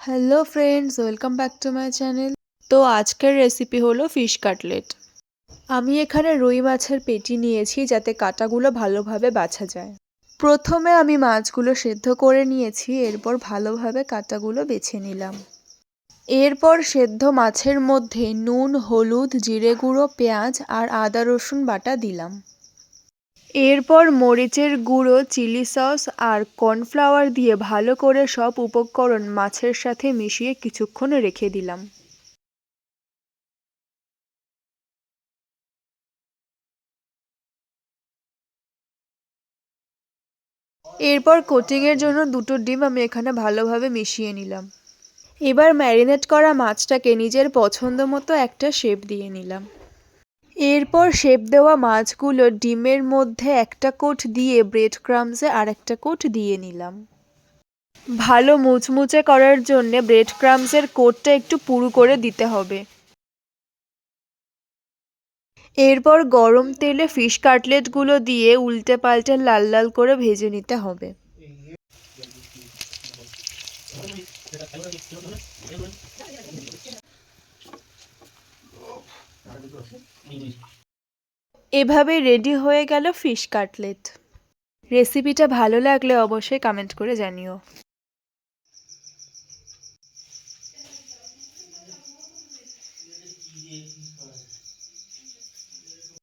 Hello friends, welcome back to my channel. তো আজকের recipe হলো ফিশ কাটলেট। আমি এখানে রুই মাছের পেটি নিয়েছি যাতে কাঁটাগুলো ভালোভাবে বাছা যায়। প্রথমে আমি মাছগুলো সেদ্ধ করে নিয়েছি, এরপর ভালোভাবে কাঁটাগুলো বেছে নিলাম। এরপর সেদ্ধ মাছের মধ্যে নুন, হলুদ, জিরে গুঁড়ো, পেঁয়াজ আর আদা রসুন বাটা দিলাম। এরপর মরিচের গুঁড়ো, চিলি সস আর কর্নফ্লাওয়ার দিয়ে ভালো করে সব উপকরণ মাছের সাথে মিশিয়ে কিছুক্ষণ রেখে দিলাম। এরপর কোটিংয়ের জন্য দুটো ডিম আমি এখানে ভালোভাবে মিশিয়ে নিলাম। এবার ম্যারিনেট করা মাছটাকে নিজের পছন্দ মতো একটা শেপ দিয়ে নিলাম। এরপর শেপ দেওয়া মাছগুলো ডিমের মধ্যে একটা কোট দিয়ে ব্রেড ক্রাম্বসে আরেকটা কোট দিয়ে নিলাম। ভালো মুচমুচে করার জন্য ব্রেড ক্রাম্বসের কোটটা একটু পুরু করে দিতে হবে। এরপর গরম তেলে ফিশ কাটলেটগুলো দিয়ে উল্টে পাল্টে লাল লাল করে ভেজে নিতে হবে। এভাবে রেডি হয়ে গেল ফিশ কাটলেট। রেসিপিটা ভালো লাগলে অবশ্যই কমেন্ট করে জানিও।